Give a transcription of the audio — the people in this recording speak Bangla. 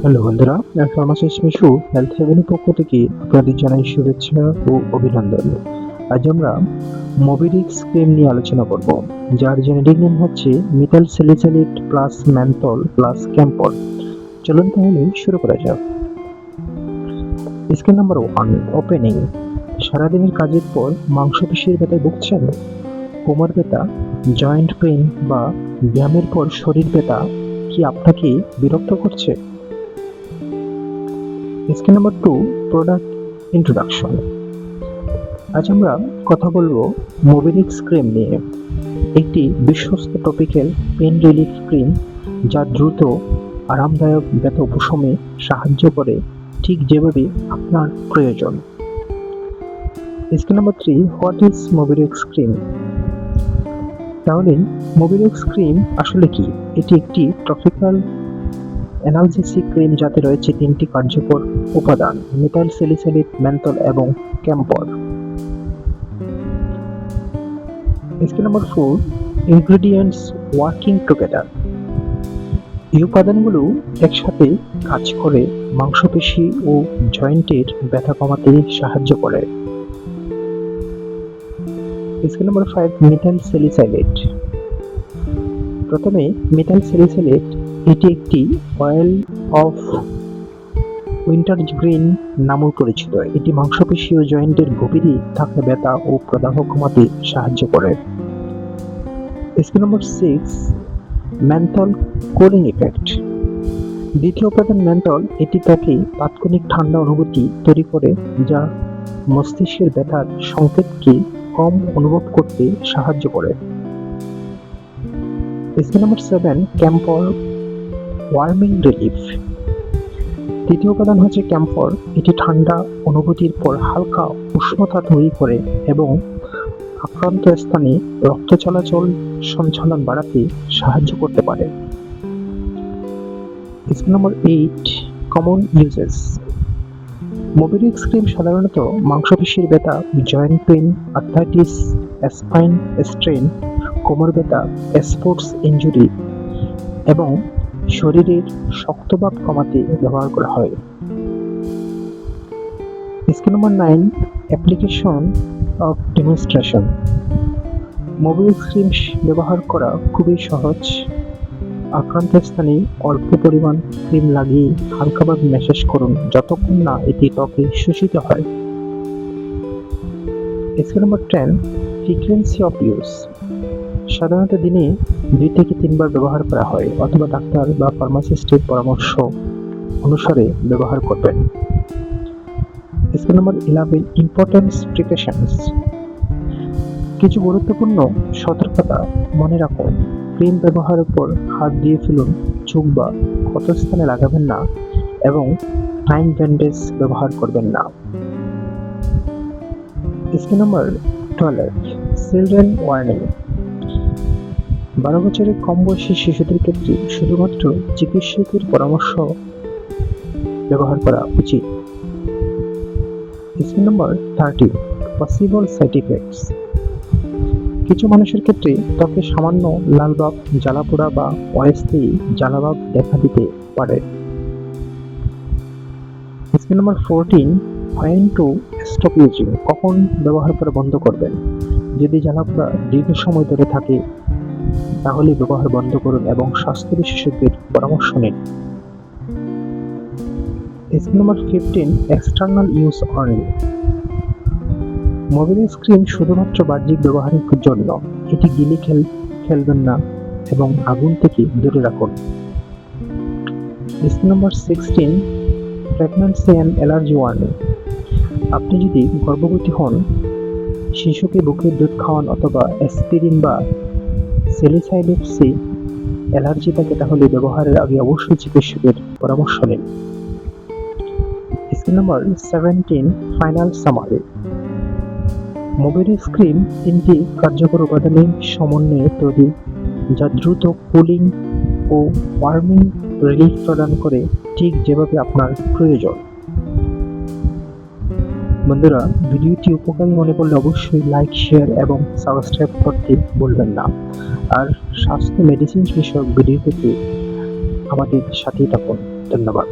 হ্যালো বন্ধুরা, ফার্মাসিস্ট মিশু হেলথ হেভেনের পক্ষ থেকে আপনাদের জানাই শুভেচ্ছা ও অভিনন্দন। আজ আমরা মোবিডিক্স ক্রিম নিয়ে আলোচনা করব, যার জেনেরিক নেম হচ্ছে মিথাইল স্যালিসাইলেট প্লাস ম্যানথল প্লাস ক্যাম্পল। চলুন তাহলে শুরু করা যাক। Scheme number 1, opening. সারাদিনের কাজের পর মাংসপেশির ব্যথায় ভুগছেন? কোমর ব্যথা, জয়েন্ট পেইন বা ব্যায়ামের পর শরীর ব্যথা কি আপনাকে বিরক্ত করছে? Scheme number 2, product introduction. আজ আমরা কথা বলবো মোবিডিক্স ক্রিম নিয়ে, একটি বিশ্বস্ত টপিক্যাল পেন রিলিফ ক্রিম যা দ্রুত আরামদায়ক ব্যথা উপশমে সাহায্য করে, ঠিক যেভাবে আপনার প্রয়োজন। Scheme number 3, what is Mobidix cream? তাহলে মোবিডিক্স ক্রিম আসলে কি? এটি একটি টপিক্যাল অ্যানালজেসিক ক্রিম যাতে রয়েছে 3টি কার্যকর উপাদান: মিথাইল স্যালিসাইলেট, ম্যানথল এবং camphor. Scheme number 4, ingredients working together. এই উপাদানগুলো একসাথে কাজ করে মাংসপেশি ও জয়েন্টের ব্যথা কমাতে সাহায্য করে। Scheme number 5, methyl salicylate. প্রথমে মিথাইল স্যালিসাইলেট, এটি একটি অয়েল অফ উইন্টারগ্রিন নামেও পরিচিত। এটি মাংসপেশি ও জয়েন্টের গভীরে থাকা ব্যথা ও প্রদাহ কমাতে সাহায্য করে। Scheme number 6, menthol cooling effect. দ্বিতীয় উপাদান ম্যানথল, এটি ত্বকে তাৎক্ষণিক ঠান্ডা অনুভূতি তৈরি করে, যা মস্তিষ্কের ব্যথার সংকেতকে কম অনুভব করতে সাহায্য করে। Scheme number 7, camphor warming relief. তৃতীয় উপাদান হচ্ছে ক্যাম্ফর। এটি ঠান্ডা অনুভূতির পর হালকা উষ্ণতা তৈরি করে এবং আক্রান্ত স্থানে রক্ত চলাচল সঞ্চালন বাড়াতে সাহায্য করতে পারে। Scheme number 8, common uses. Mobidix cream সাধারণত মাংসপেশির ব্যথা, joint pain, arthritis, spine strain, কোমর ব্যথা, স্পোর্টস ইনজুরি এবং শরীরের শক্তভাব কমাতে ব্যবহার করা হয়। Scheme number 9, application of demonstration. Mobidix cream ব্যবহার করা খুবই সহজ। আক্রান্ত স্থানে অল্প পরিমাণ ক্রিম লাগিয়ে হালকাভাবে ম্যাসাজ করুন যতক্ষণ না এটি ত্বকে শোষিত হয়। Scheme number 10, frequency of use. সাধারণত দিনে 2 থেকে 3 বার ব্যবহার করা হয়, অথবা ডাক্তার বা ফার্মাসিস্টের পরামর্শ অনুসারে ব্যবহার করবেন। Scheme number 11, importance precautions. কিছু গুরুত্বপূর্ণ সতর্কতা মনে রাখুন। ক্রিম ব্যবহারের পর হাত দিয়ে ফেলুন, চোখ বা ক্ষতস্থানে লাগাবেন না এবং টাইম ব্যান্ডেজ ব্যবহার করবেন না। Scheme number 12, children warning. 12 বছরের কম বয়সী শিশুদের ক্ষেত্রে শুধুমাত্র চিকিৎসকের পরামর্শ ব্যবহার করা উচিত। Scheme number 13, possible side effects. কিছু মানুষের ক্ষেত্রে ত্বকে সামান্য লালভাব, জ্বালাপোড়া বা অস্থায়ী জ্বালাভাব দেখা দিতে পারে। Scheme number 14, when to stop using। কখন ব্যবহার করা বন্ধ করবেন? যদি জ্বালাপোড়া দীর্ঘ সময় ধরে থাকে তাহলে ব্যবহার বন্ধ করুন এবং স্বাস্থ্য বিশেষজ্ঞের পরামর্শ নিন। Scheme number 15, external use only. Mobidix cream শুধুমাত্র বাহ্যিক ব্যবহারের জন্য। এটি গিলে খেলবেন না এবং আগুন থেকে দূরে রাখুন। Scheme number 16, pregnancy and allergy warning. আপনি যদি গর্ভবতী হন, শিশুকে বুকের দুধ খাওয়ান অথবা অ্যাসপিরিন বা স্যালিসাইলেটসে অ্যালার্জি থাকে, তাহলে ব্যবহারের আগে অবশ্যই চিকিৎসকের পরামর্শ নিন। Scheme number 17, final summary. Mobidix cream 3টি কার্যকর উপাদানের সমন্বয়ে তৈরি, যা দ্রুত কুলিং ও ওয়ার্মিং রিলিফ প্রদান করে, ঠিক যেভাবে আপনার প্রয়োজন। বন্ধুরা, ভিডিওটি উপকারী মনে করলে অবশ্যই লাইক, শেয়ার এবং সাবস্ক্রাইব করতে ভুলবেন না। আর স্বাস্থ্য মেডিসিন বিষয়ক ভিডিও পেতে আমাদের সাথেই থাকুন। ধন্যবাদ।